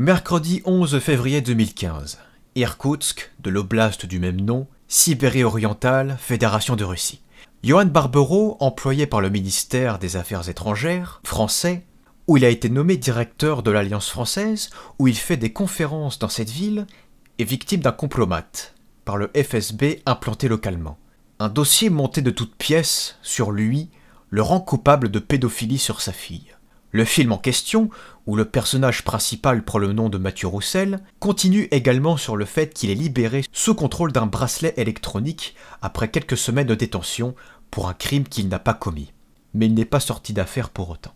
Mercredi 11 février 2015. Irkoutsk, de l'oblast du même nom, Sibérie orientale, Fédération de Russie. Johan Barbero, employé par le ministère des Affaires étrangères, français, où il a été nommé directeur de l'Alliance française, où il fait des conférences dans cette ville, est victime d'un complomat, par le FSB implanté localement. Un dossier monté de toutes pièces sur lui le rend coupable de pédophilie sur sa fille. Le film en question, où le personnage principal prend le nom de Mathieu Roussel, continue également sur le fait qu'il est libéré sous contrôle d'un bracelet électronique après quelques semaines de détention pour un crime qu'il n'a pas commis. Mais il n'est pas sorti d'affaire pour autant.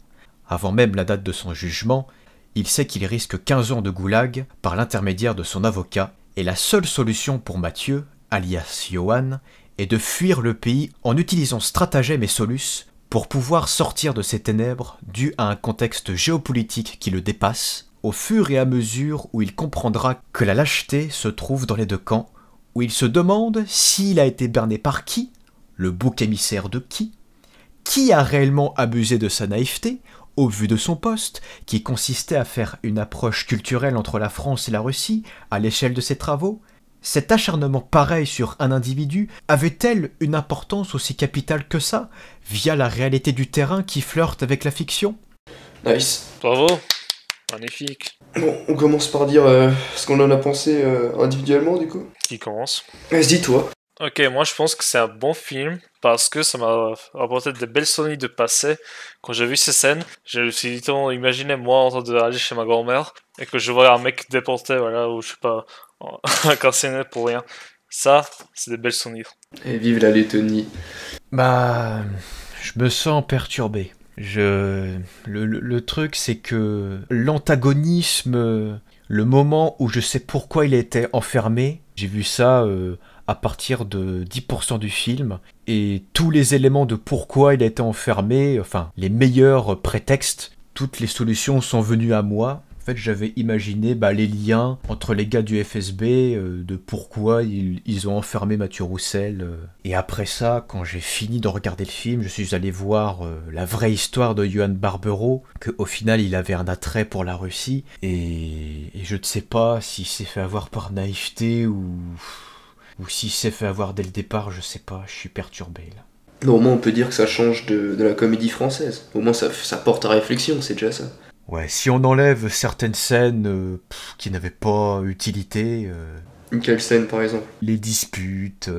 Avant même la date de son jugement, il sait qu'il risque 15 ans de goulag par l'intermédiaire de son avocat, et la seule solution pour Mathieu, alias Johan, est de fuir le pays en utilisant stratagème et soluce pour pouvoir sortir de ces ténèbres dues à un contexte géopolitique qui le dépasse, au fur et à mesure où il comprendra que la lâcheté se trouve dans les deux camps, où il se demande s'il a été berné par qui, le bouc émissaire de qui a réellement abusé de sa naïveté, au vu de son poste, qui consistait à faire une approche culturelle entre la France et la Russie, à l'échelle de ses travaux. Cet acharnement pareil sur un individu avait-elle une importance aussi capitale que ça, via la réalité du terrain qui flirte avec la fiction? Nice. Bravo. Magnifique. Bon, on commence par dire ce qu'on en a pensé individuellement du coup. Qui commence? Vas-y toi. Ok, moi je pense que c'est un bon film parce que ça m'a apporté des belles souvenirs de passé. Quand j'ai vu ces scènes, je me suis littéralement imaginé moi en train d'aller chez ma grand-mère et que je voyais un mec déporté, voilà, ou je sais pas, incarcéré pour rien. Ça, c'est des belles souvenirs. Et vive la Lettonie. Bah, je me sens perturbé. Le truc, c'est que l'antagonisme, le moment où je sais pourquoi il était enfermé, j'ai vu ça à partir de 10% du film, et tous les éléments de pourquoi il a été enfermé, enfin, les meilleurs prétextes, toutes les solutions sont venues à moi. En fait, j'avais imaginé les liens entre les gars du FSB, de pourquoi ils ont enfermé Mathieu Roussel. Et après ça, quand j'ai fini de regarder le film, je suis allé voir la vraie histoire de Johan Barbero, qu'au final, il avait un attrait pour la Russie. Et je ne sais pas s'il s'est fait avoir par naïveté ou s'il s'est fait avoir dès le départ, je sais pas, je suis perturbé là. Non, au moins on peut dire que ça change de la comédie française. Au moins ça porte à réflexion, c'est déjà ça. Ouais, si on enlève certaines scènes qui n'avaient pas utilité... Quelle scène par exemple? Les disputes,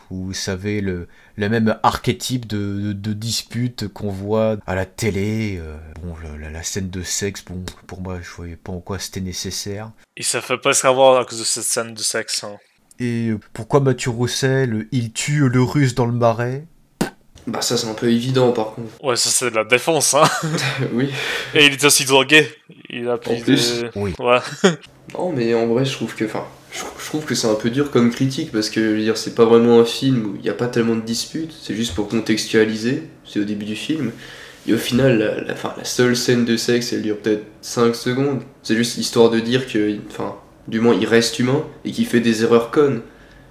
vous savez, le même archétype de dispute qu'on voit à la télé. La scène de sexe, pour moi, je voyais pas en quoi c'était nécessaire. Et ça fait presque avoir à cause de cette scène de sexe. Hein. Et pourquoi Mathieu Roussel, il tue le russe dans le marais? Bah ça c'est un peu évident par contre. Ouais, ça c'est de la défense, hein. Oui. Et il est aussi drogué. Il a pris Oui. Ouais. Non mais en vrai je trouve que c'est un peu dur comme critique parce que je veux dire c'est pas vraiment un film où il n'y a pas tellement de disputes, c'est juste pour contextualiser, c'est au début du film. Et au final la seule scène de sexe elle dure peut-être 5 secondes. C'est juste histoire de dire que du moins il reste humain et qu'il fait des erreurs connes.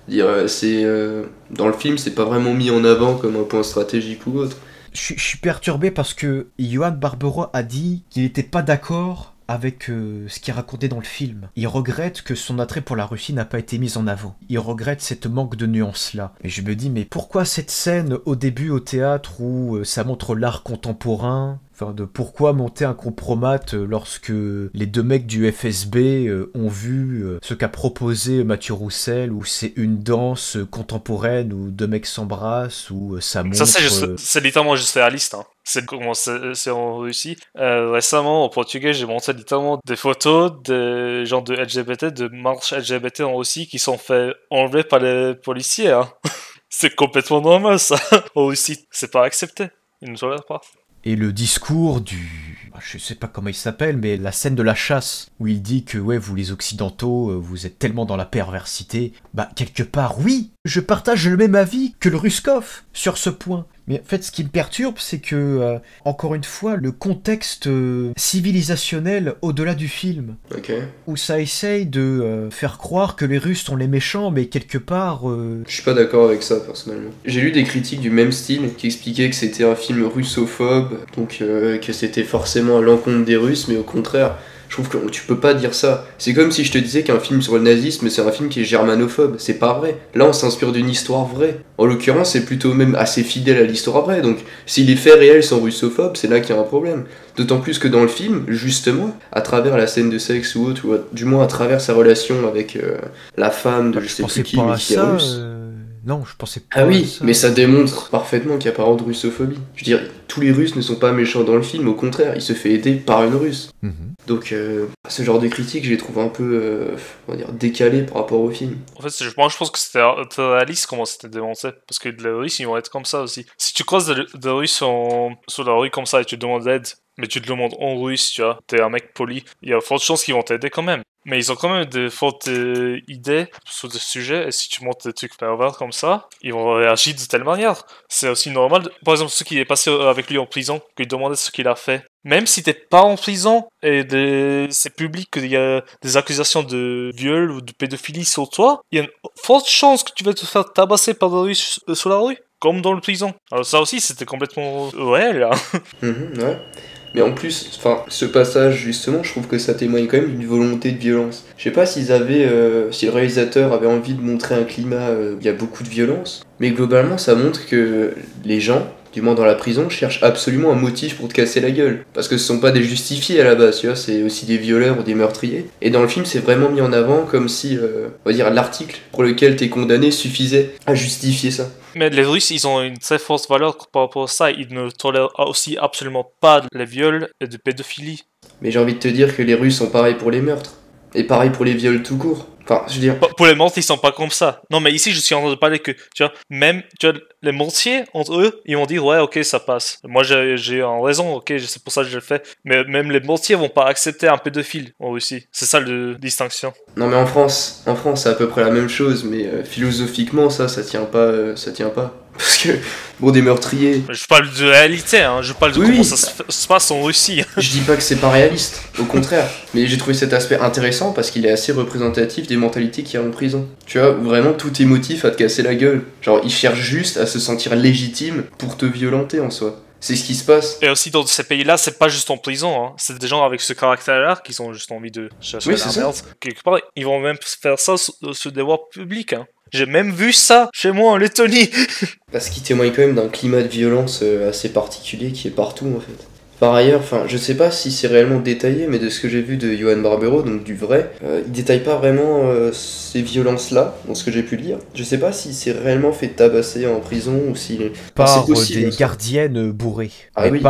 Dans le film c'est pas vraiment mis en avant comme un point stratégique ou autre. Je suis perturbé parce que Johan Barbero a dit qu'il n'était pas d'accord avec ce qu'il racontait dans le film. Il regrette que son attrait pour la Russie n'a pas été mis en avant. Il regrette cette manque de nuances-là. Et je me dis, mais pourquoi cette scène au début au théâtre où ça montre l'art contemporain, de pourquoi monter un compromat lorsque les deux mecs du FSB ont vu ce qu'a proposé Mathieu Roussel, où c'est une danse contemporaine où deux mecs s'embrassent, où ça montre... Ça c'est littéralement juste réaliste, hein. C'est comment c'est en Russie. Récemment, au Portugais, j'ai montré littéralement des photos des gens de LGBT, de marches LGBT en Russie qui sont fait enlever par les policiers. Hein. C'est complètement normal, ça. En Russie, c'est pas accepté. Ils ne tolèrent pas. Et le discours je sais pas comment il s'appelle, mais la scène de la chasse, où il dit que, ouais, vous les occidentaux, vous êtes tellement dans la perversité. Quelque part, oui, je partage le même avis que le Ruskov sur ce point. Mais en fait, ce qui me perturbe, c'est que, encore une fois, le contexte civilisationnel au-delà du film, où ça essaye de faire croire que les Russes sont les méchants, mais quelque part... Je suis pas d'accord avec ça, personnellement. J'ai lu des critiques du même style qui expliquaient que c'était un film russophobe, donc que c'était forcément à l'encontre des Russes, mais au contraire, je trouve que tu peux pas dire ça. C'est comme si je te disais qu'un film sur le nazisme, c'est un film qui est germanophobe. C'est pas vrai. Là, on s'inspire d'une histoire vraie. En l'occurrence, c'est plutôt même assez fidèle à l'histoire vraie. Donc, si les faits réels sont russophobes, c'est là qu'il y a un problème. D'autant plus que dans le film, justement, à travers la scène de sexe ou autre, ou du moins à travers sa relation avec la femme de je sais plus qui, mais qui est russe. Non, je pensais pas Ah oui, à ça. mais ça démontre parfaitement qu'il n'y a pas de russophobie. Je veux dire, tous les Russes ne sont pas méchants dans le film, au contraire, il se fait aider par une Russe. Donc, ce genre de critique, je les trouve un peu, on va dire, décalé par rapport au film. En fait, moi je pense que c'était réaliste comment c'était démonté. Parce que les Russes, ils vont être comme ça aussi. Si tu croises des Russes sur la rue comme ça et tu demandes d'aide, mais tu te demandes en russe, tu vois, t'es un mec poli, il y a forte chance qu'ils vont t'aider quand même. Mais ils ont quand même des fortes idées sur des sujets, et si tu montres des trucs pervers comme ça, ils vont réagir de telle manière. C'est aussi normal. Par exemple, ce qui est passé avec lui en prison, qu'il demandait ce qu'il a fait. Même si t'es pas en prison et c'est public qu'il y a des accusations de viol ou de pédophilie sur toi, il y a une forte chance que tu vas te faire tabasser par des Russes sur la rue, comme dans le prison. Alors ça aussi, c'était complètement réel, là. Ouais. Mais en plus, enfin, ce passage, justement, je trouve que ça témoigne quand même d'une volonté de violence. Je sais pas si le réalisateur avait envie de montrer un climat où il y a beaucoup de violence, mais globalement, ça montre que les gens, du moins dans la prison, cherchent absolument un motif pour te casser la gueule. Parce que ce sont pas des justifiés à la base, tu vois, c'est aussi des violeurs ou des meurtriers. Et dans le film, c'est vraiment mis en avant comme si, on va dire, l'article pour lequel t'es condamné suffisait à justifier ça. Mais les Russes, ils ont une très forte valeur par rapport à ça. Ils ne tolèrent aussi absolument pas les viols et de pédophilie. Mais j'ai envie de te dire que les Russes sont pareils pour les meurtres. Et pareil pour les viols tout court. Enfin, je veux dire... Pour les mortiers, ils sont pas comme ça. Non, mais ici, je suis en train de parler que, tu vois, même, tu vois, les mortiers, entre eux, ils vont dire, ouais, ok, ça passe. Moi, j'ai en raison, ok, c'est pour ça que je le fais. Mais même les mortiers vont pas accepter un pédophile en Russie. C'est ça la distinction. Non, mais en France, c'est à peu près la même chose, mais philosophiquement, ça tient pas, ça tient pas. Parce que, bon, des meurtriers... Je parle de réalité, hein. Je parle de comment ça se passe en Russie. Je dis pas que c'est pas réaliste, au contraire. Mais j'ai trouvé cet aspect intéressant parce qu'il est assez représentatif des mentalités qu'il y a en prison. Tu vois, vraiment tout est motif à te casser la gueule. Genre, ils cherchent juste à se sentir légitimes pour te violenter en soi. C'est ce qui se passe. Et aussi dans ces pays-là, c'est pas juste en prison, hein. C'est des gens avec ce caractère-là qui ont juste envie de chercher la merde. Quelque part, ils vont même faire ça sur des voies publiques, hein. J'ai même vu ça chez moi en Lettonie. Parce qu'il témoigne quand même d'un climat de violence assez particulier qui est partout en fait. Par ailleurs, enfin, je sais pas si c'est réellement détaillé, mais de ce que j'ai vu de Johan Barbero, donc du vrai, il détaille pas vraiment ces violences-là, dans ce que j'ai pu lire. Je sais pas si c'est réellement fait tabasser en prison ou si par des gardiennes bourrées, mais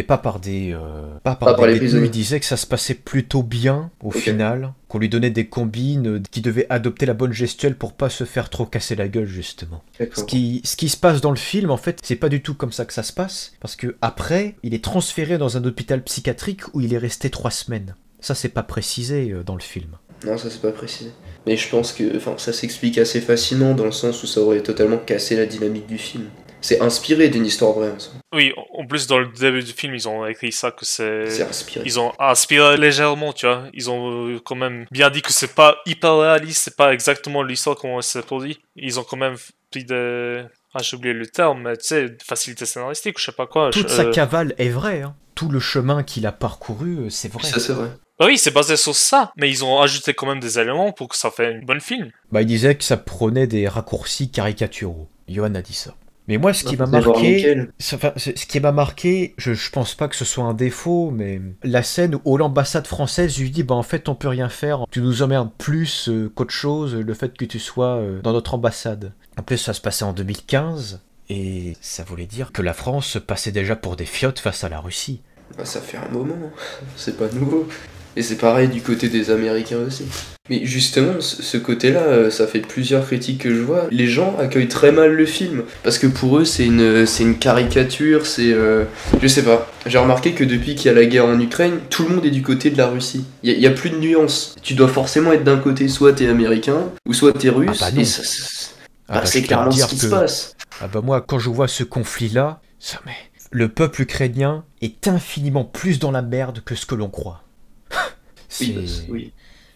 pas par des les détenus. Il disait que ça se passait plutôt bien au final, qu'on lui donnait des combines, qui devaient adopter la bonne gestuelle pour pas se faire trop casser la gueule justement. Ce qui se passe dans le film, en fait, c'est pas du tout comme ça que ça se passe, parce que après, il est transféré dans un hôpital psychiatrique où il est resté 3 semaines. Ça, c'est pas précisé dans le film. Non, ça c'est pas précisé. Mais je pense que ça s'explique assez facilement dans le sens où ça aurait totalement cassé la dynamique du film. C'est inspiré d'une histoire vraie en soi. Oui, en plus dans le début du film, ils ont écrit ça que c'est inspiré. Ils ont inspiré légèrement, tu vois. Ils ont quand même bien dit que c'est pas hyper réaliste, c'est pas exactement l'histoire comment elle s'est produite. Ils ont quand même pris des... Ah, j'ai oublié le terme, mais tu sais, facilité scénaristique ou je sais pas quoi. Toute sa cavale est vraie, hein. Tout le chemin qu'il a parcouru, c'est vrai. Ça, c'est vrai. Bah oui, c'est basé sur ça, mais ils ont ajouté quand même des éléments pour que ça fait une bonne film. Bah, il disait que ça prenait des raccourcis caricaturaux. Johan a dit ça. Mais moi, ce qui m'a marqué, je pense pas que ce soit un défaut, mais la scène où l'ambassade française lui dit, bah en fait, on peut rien faire, tu nous emmerdes plus qu'autre chose, le fait que tu sois dans notre ambassade. En plus, ça se passait en 2015, et ça voulait dire que la France se passait déjà pour des fiottes face à la Russie. Bah, ça fait un moment, c'est pas nouveau. Et c'est pareil du côté des Américains aussi. Mais justement, ce côté-là, ça fait plusieurs critiques que je vois. Les gens accueillent très mal le film. Parce que pour eux, c'est une caricature, c'est... je sais pas. J'ai remarqué que depuis qu'il y a la guerre en Ukraine, tout le monde est du côté de la Russie. Il y a plus de nuances. Tu dois forcément être d'un côté, soit t'es américain, ou soit t'es russe. Ah bah non. Et c'est clairement ce qui se passe. Ah bah moi, quand je vois ce conflit-là, le peuple ukrainien est infiniment plus dans la merde que ce que l'on croit. Oui.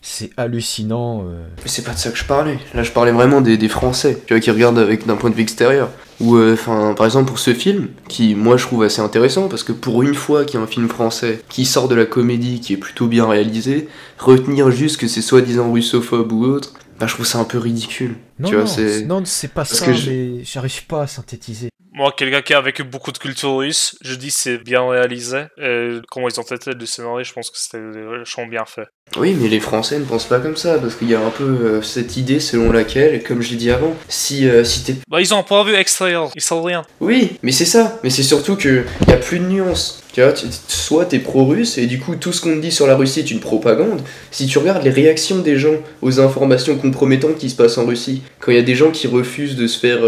C'est hallucinant. Mais c'est pas de ça que je parlais. Là, je parlais vraiment des Français, tu vois, qui regardent avec d'un point de vue extérieur. Ou, par exemple, pour ce film, qui, moi, je trouve assez intéressant, parce que pour une fois qu'il y a un film français qui sort de la comédie, qui est plutôt bien réalisé, retenir juste que c'est soi-disant russophobe ou autre, bah, je trouve ça un peu ridicule. Non, tu vois, c'est... non, c'est pas Parce ça, que mais j'arrive pas à synthétiser. Moi, quelqu'un qui a vécu beaucoup de culture russe, je dis c'est bien réalisé. Et comment ils ont traité le scénario, je pense que c'était vachement bien fait. Oui, mais les Français ne pensent pas comme ça, parce qu'il y a un peu cette idée selon laquelle, comme je l'ai dit avant, si t'es... Bah, ils ont un point de vue extérieur, ils savent rien. Oui, mais c'est ça, mais c'est surtout qu'il n'y a plus de nuances. Tu vois, soit t'es pro-russe, et du coup tout ce qu'on te dit sur la Russie est une propagande. Si tu regardes les réactions des gens aux informations compromettantes qui se passent en Russie, quand il y a des gens qui refusent de se faire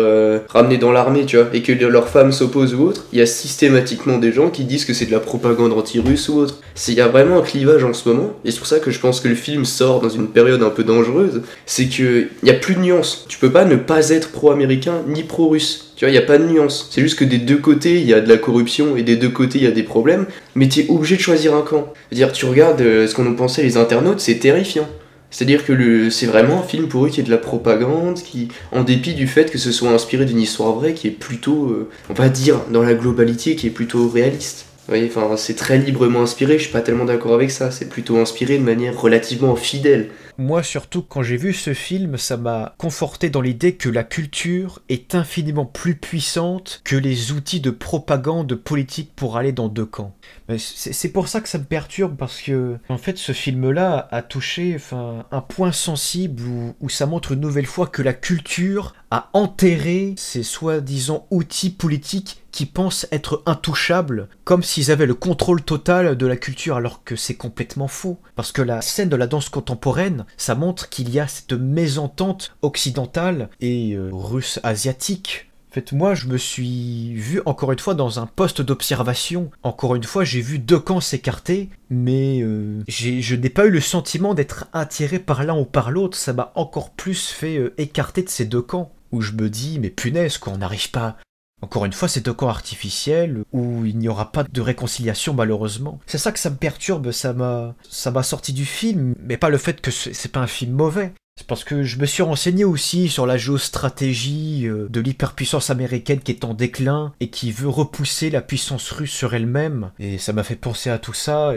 ramener dans l'armée, tu vois, et que leurs femmes s'opposent ou autre, il y a systématiquement des gens qui disent que c'est de la propagande anti-russe ou autre. Il y a vraiment un clivage en ce moment, et c'est pour ça que je pense que le film sort dans une période un peu dangereuse, c'est qu'il n'y a plus de nuances. Tu peux pas ne pas être pro-américain ni pro-russe. Tu vois, il n'y a pas de nuance. C'est juste que des deux côtés, il y a de la corruption et des deux côtés, il y a des problèmes. Mais tu es obligé de choisir un camp. C'est-à-dire, tu regardes ce qu'en ont pensé les internautes, c'est terrifiant. C'est-à-dire que c'est vraiment un film pour eux qui est de la propagande, qui, en dépit du fait que ce soit inspiré d'une histoire vraie, qui est plutôt, on va dire, dans la globalité, qui est plutôt réaliste. Vous voyez, enfin, c'est très librement inspiré, je suis pas tellement d'accord avec ça. C'est plutôt inspiré de manière relativement fidèle. Moi, surtout, quand j'ai vu ce film, ça m'a conforté dans l'idée que la culture est infiniment plus puissante que les outils de propagande politique pour aller dans deux camps. C'est pour ça que ça me perturbe, parce que, en fait, ce film-là a touché un point sensible où ça montre une nouvelle fois que la culture a enterré ces soi-disant outils politiques qui pensent être intouchables, comme s'ils avaient le contrôle total de la culture, alors que c'est complètement faux. Parce que la scène de la danse contemporaine, ça montre qu'il y a cette mésentente occidentale et russe-asiatique. En fait, moi, je me suis vu, encore une fois, dans un poste d'observation. Encore une fois, j'ai vu deux camps s'écarter, mais je n'ai pas eu le sentiment d'être attiré par l'un ou par l'autre. Ça m'a encore plus fait écarter de ces deux camps, où je me dis, mais punaise, quoi, on n'arrive pas... Encore une fois, c'est deux camps artificiels où il n'y aura pas de réconciliation malheureusement. C'est ça que ça me perturbe, ça m'a sorti du film, mais pas le fait que c'est pas un film mauvais. C'est parce que je me suis renseigné aussi sur la géostratégie de l'hyperpuissance américaine qui est en déclin et qui veut repousser la puissance russe sur elle-même. Et ça m'a fait penser à tout ça.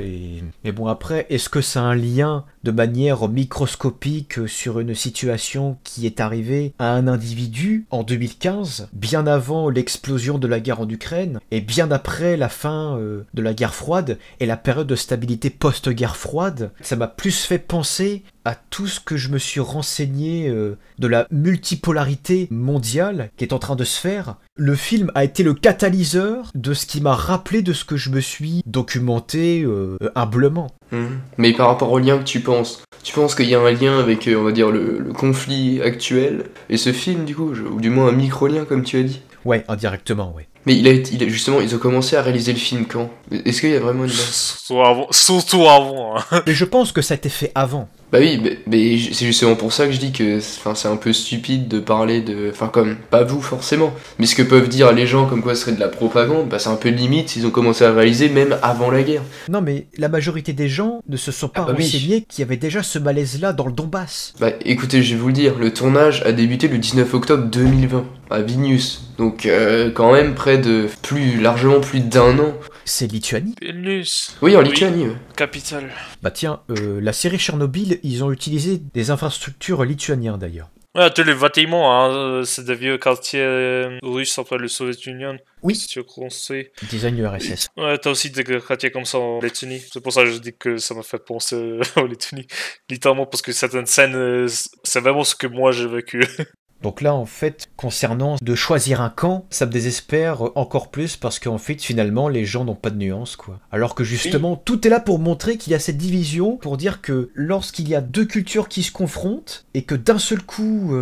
Mais bon, après, est-ce que ça a un lien de manière microscopique sur une situation qui est arrivée à un individu en 2015, bien avant l'explosion de la guerre en Ukraine et bien après la fin de la guerre froide et la période de stabilité post-guerre froide? Ça m'a plus fait penser à tout ce que je me suis renseigné de la multipolarité mondiale qui est en train de se faire. Le film a été le catalyseur de ce qui m'a rappelé de ce que je me suis documenté humblement. Mais par rapport au lien que tu penses qu'il y a un lien avec, on va dire, le conflit actuel et ce film, du coup, ou du moins un micro-lien, comme tu as dit? Ouais, indirectement, ouais. Mais justement, ils ont commencé à réaliser le film quand? Est-ce qu'il y a vraiment une base? Surtout avant. Hein. Mais je pense que ça a été fait avant. Bah oui, mais c'est justement pour ça que je dis que c'est un peu stupide de parler de... Enfin, comme, pas vous forcément, mais ce que peuvent dire les gens comme quoi ce serait de la propagande, bah c'est un peu limite s'ils ont commencé à réaliser même avant la guerre. Non, mais la majorité des gens ne se sont pas renseignés qu'il y avait déjà ce malaise-là dans le Donbass. Bah écoutez, je vais vous le dire, le tournage a débuté le 19 octobre 2020 à Vilnius, donc quand même près de largement plus d'1 an. C'est Lituanie? Vilnius. Oui, en Lituanie. Ouais. Capitale. Bah tiens, la série Tchernobyl, ils ont utilisé des infrastructures lituaniennes d'ailleurs. Ouais, tous les bâtiments, hein, c'est des vieux quartiers russes après le Soviet-Union. Oui. Si tu construis. Design URSS. Ouais, t'as aussi des quartiers comme ça en Lettonie. C'est pour ça que je dis que ça m'a fait penser en Lettonie. Littéralement, parce que certaines scènes, c'est vraiment ce que moi j'ai vécu. Donc là, en fait, concernant de choisir un camp, ça me désespère encore plus parce qu'en fait, finalement, les gens n'ont pas de nuances, quoi. Alors que justement, tout est là pour montrer qu'il y a cette division, pour dire que lorsqu'il y a deux cultures qui se confrontent, et que d'un seul coup...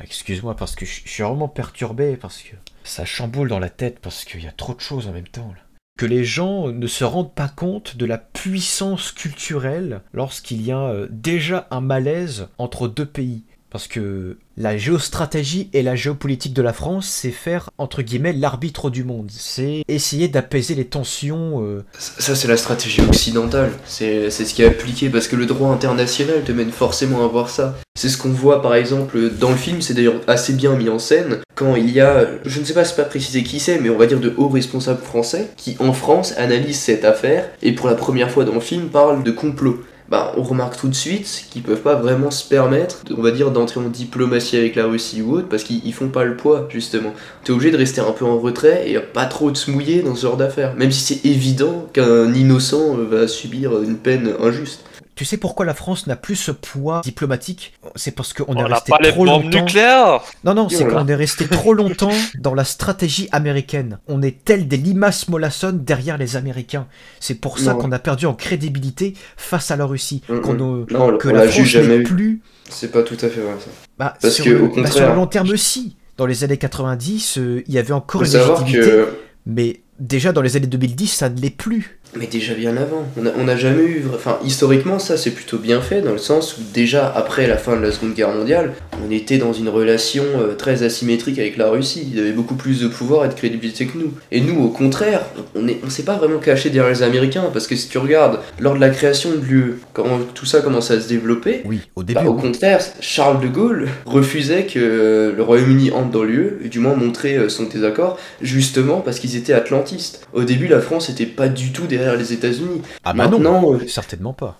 excuse-moi, parce que je suis vraiment perturbé, parce que ça chamboule dans la tête, parce qu'il y a trop de choses en même temps, là. Que les gens ne se rendent pas compte de la puissance culturelle lorsqu'il y a déjà un malaise entre deux pays. Parce que la géostratégie et la géopolitique de la France, c'est faire, entre guillemets, l'arbitre du monde. C'est essayer d'apaiser les tensions. Ça, c'est la stratégie occidentale. C'est ce qui est appliqué parce que le droit international te mène forcément à voir ça. C'est ce qu'on voit par exemple dans le film, c'est d'ailleurs assez bien mis en scène, quand il y a, je ne sais pas, c'est pas précisé qui c'est, mais on va dire de hauts responsables français qui en France analysent cette affaire et pour la première fois dans le film parlent de complot. Bah, on remarque tout de suite qu'ils peuvent pas vraiment se permettre, on va dire, d'entrer en diplomatie avec la Russie ou autre, parce qu'ils font pas le poids, justement. T'es obligé de rester un peu en retrait et pas trop de se mouiller dans ce genre d'affaires, même si c'est évident qu'un innocent va subir une peine injuste. Tu sais pourquoi la France n'a plus ce poids diplomatique? C'est parce qu'on est On n'a resté pas les trop bombes longtemps... nucléaires. Non, c'est Voilà. qu'on est resté trop longtemps dans la stratégie américaine. On est tel des limaces mollassonnes derrière les Américains. C'est pour ça Non. qu'on a perdu en crédibilité face à la Russie. Non, Que on la l'a France juste jamais n'est eu. plus... C'est pas tout à fait vrai ça. Bah, Parce sur que, le, au bah, sur le contraire, long terme, si. Dans les années 90, il y avait encore Faut une savoir légitimité, que. mais déjà dans les années 2010, ça ne l'est plus. Mais déjà bien avant, on n'a jamais eu... Enfin, historiquement, ça c'est plutôt bien fait, dans le sens où déjà après la fin de la Seconde Guerre mondiale, on était dans une relation très asymétrique avec la Russie. Il avait beaucoup plus de pouvoir et de crédibilité que nous. Et nous, au contraire, on s'est pas vraiment caché derrière les Américains, parce que si tu regardes, lors de la création de l'UE, quand tout ça commence à se développer, Oui, au début. au contraire, Charles de Gaulle refusait que le Royaume-Uni entre dans l'UE, et du moins montrer son désaccord, justement parce qu'ils étaient atlantistes. Au début, la France était pas du tout derrière les États-Unis. Ah bah non, Maintenant, certainement pas.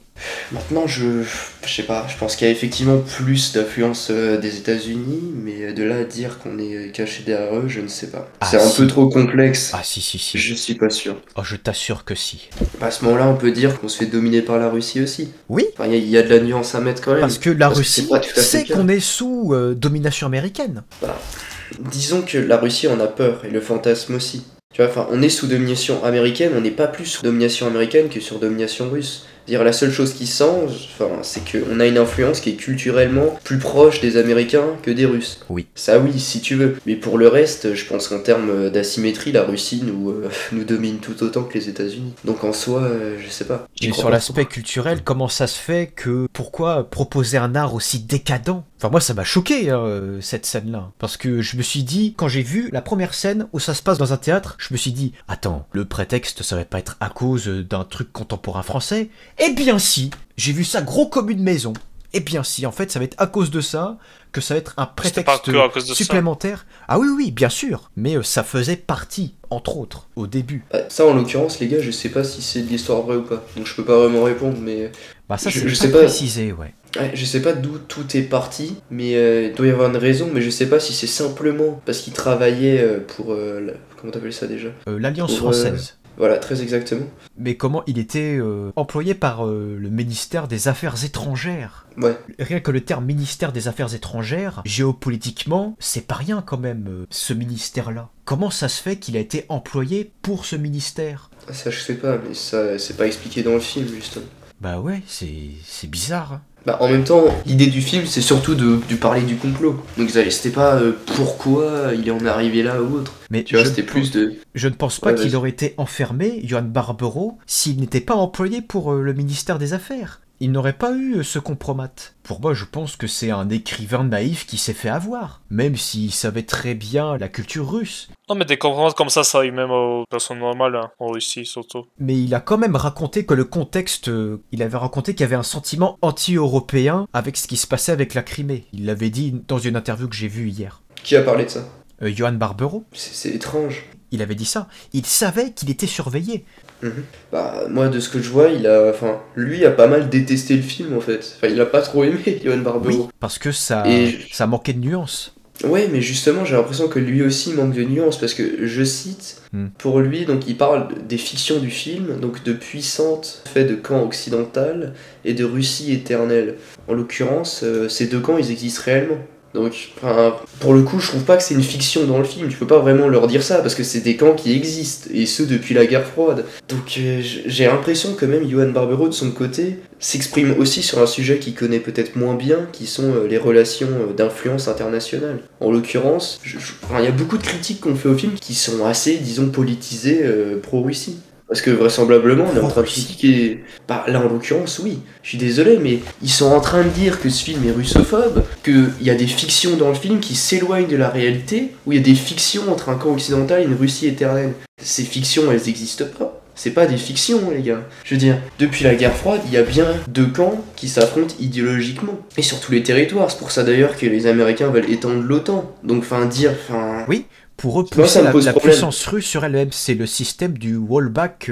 maintenant je sais pas, je pense qu'il y a effectivement plus d'influence des États-Unis, mais de là à dire qu'on est caché derrière eux, je ne sais pas. Ah, C'est un si. peu trop complexe. Ah si. Je suis pas sûr. Oh, je t'assure que si. À ce moment-là, on peut dire qu'on se fait dominer par la Russie aussi. Oui, Enfin, il y a de la nuance à mettre quand même. parce que la Parce que Russie c'est pas tout à fait sait le cas. qu'on est sous domination américaine. Disons que la Russie en a peur, et le fantasme aussi. Tu vois, enfin, on est sous domination américaine, on n'est pas plus sous domination américaine que sur domination russe. C'est-à-dire, la seule chose qui change, c'est qu'on a une influence qui est culturellement plus proche des Américains que des Russes. Oui. Ça oui, si tu veux. Mais pour le reste, je pense qu'en termes d'asymétrie, la Russie nous domine tout autant que les États-Unis. Donc en soi, je sais pas. J'y Et crois sur pas l'aspect culturel, comment ça se fait que... Pourquoi proposer un art aussi décadent? Enfin, moi, ça m'a choqué, cette scène-là. Parce que je me suis dit, quand j'ai vu la première scène où ça se passe dans un théâtre, je me suis dit, attends, le prétexte, ça va pas être à cause d'un truc contemporain français? Eh bien si, j'ai vu ça gros comme une maison. Eh bien si, en fait, ça va être à cause de ça que ça va être un C'était pas prétexte que à cause de ça. supplémentaire. Ah oui, bien sûr, mais ça faisait partie, entre autres, au début. Ça, en l'occurrence, les gars, je sais pas si c'est de l'histoire vraie ou pas. Donc je peux pas vraiment répondre, mais... Bah ça, Je c'est sais pas pas. précisé, ouais. Ouais, je sais pas d'où tout est parti, mais il doit y avoir une raison, mais je sais pas si c'est simplement parce qu'il travaillait pour... comment t'appelles ça déjà? L'Alliance Pour, française. Voilà, très exactement. Mais comment il était employé par le ministère des Affaires étrangères? Ouais. Rien que le terme ministère des Affaires étrangères, géopolitiquement, c'est pas rien quand même, ce ministère-là. Comment ça se fait qu'il a été employé pour ce ministère? Ça, je sais pas, mais ça, c'est pas expliqué dans le film, justement. Bah ouais, c'est bizarre. Hein. Bah, en même temps, l'idée du film, c'est surtout de parler du complot. Donc, c'était pas pourquoi il en est arrivé là ou autre. Mais Tu vois, c'était plus de... Je ne pense pas Ouais, qu'il vas-y. aurait été enfermé, Johan Barbero, s'il n'était pas employé pour le ministère des Affaires. Il n'aurait pas eu ce compromat. Pour moi, je pense que c'est un écrivain naïf qui s'est fait avoir, même s'il savait très bien la culture russe. Non, mais des compromis comme ça arrive même aux personnes normales, hein, en Russie surtout. Mais il a quand même raconté que le contexte... il avait raconté qu'il y avait un sentiment anti-européen avec ce qui se passait avec la Crimée. Il l'avait dit dans une interview que j'ai vue hier. Qui a parlé de ça? Johan Barbero, C'est étrange. il avait dit ça. Il savait qu'il était surveillé. Bah, moi, de ce que je vois, lui a pas mal détesté le film, en fait. Enfin, il a pas trop aimé, Johan Barbero. Oui, parce que ça Et- manquait de nuances. Ouais, mais justement, j'ai l'impression que lui aussi manque de nuances, parce que, je cite, pour lui, donc il parle des fictions du film, donc de puissantes faits de camps occidental et de Russie éternelle. En l'occurrence, ces deux camps, ils existent réellement. Donc, pour le coup, je trouve pas que c'est une fiction dans le film. Tu peux pas vraiment leur dire ça parce que c'est des camps qui existent et ce depuis la guerre froide. Donc, j'ai l'impression que même Johan Barbero de son côté s'exprime aussi sur un sujet qu'il connaît peut-être moins bien, qui sont les relations d'influence internationale. En l'occurrence, il y a beaucoup de critiques qu'on fait au film qui sont assez, disons, politisées pro-Russie. Parce que vraisemblablement, on est en train de critiquer. Bah, là, en l'occurrence, oui. Je suis désolé, mais ils sont en train de dire que ce film est russophobe, qu'il y a des fictions dans le film qui s'éloignent de la réalité, où il y a des fictions entre un camp occidental et une Russie éternelle. Ces fictions, elles n'existent pas. C'est pas des fictions, les gars. Je veux dire, depuis la guerre froide, il y a bien deux camps qui s'affrontent idéologiquement. Et sur tous les territoires. C'est pour ça d'ailleurs que les Américains veulent étendre l'OTAN. Donc, Oui, pour Moi, repousser ça me pose la problème. puissance russe sur elle-même. C'est le système du rollback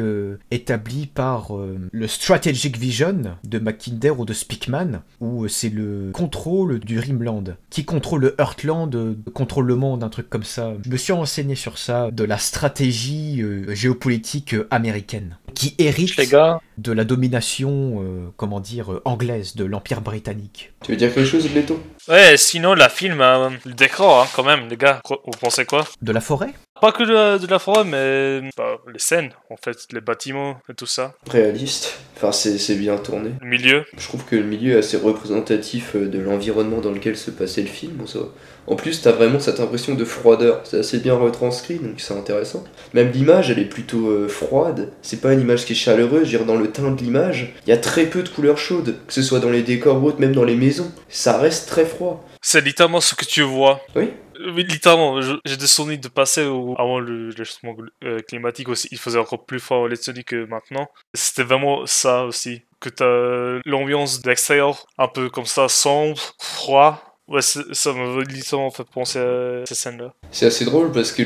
établi par le Strategic Vision de Mackinder ou de Speakman, où c'est le contrôle du Rimland, qui contrôle le Heartland, contrôle le monde, un truc comme ça. Je me suis renseigné sur ça, de la stratégie géopolitique américaine, qui hérite Les gars, de la domination, anglaise, de l'Empire britannique. Tu veux dire quelque chose, Béton? ouais, sinon la film, le décor, hein, quand même, les gars, vous pensez quoi? De la forêt? Pas que de la forêt, mais les scènes, en fait, les bâtiments et tout ça. Réaliste. Enfin, c'est bien tourné. Le milieu. Je trouve que le milieu est assez représentatif de l'environnement dans lequel se passait le film. En plus, t'as vraiment cette impression de froideur. C'est assez bien retranscrit, donc c'est intéressant. Même l'image, elle est plutôt froide. C'est pas une image qui est chaleureuse. Je veux dire, dans le teint de l'image, il y a très peu de couleurs chaudes. Que ce soit dans les décors ou autres, même dans les maisons. Ça reste très froid. C'est littéralement ce que tu vois. Oui. Oui, littéralement, j'ai des souvenirs de passer avant le changement climatique aussi. Il faisait encore plus froid en Lettonie que maintenant. C'était vraiment ça aussi. Que t'as l'ambiance d'extérieur, un peu comme ça, sombre, froid. Ouais, ça m'a littéralement fait penser à ces scènes-là. C'est assez drôle parce que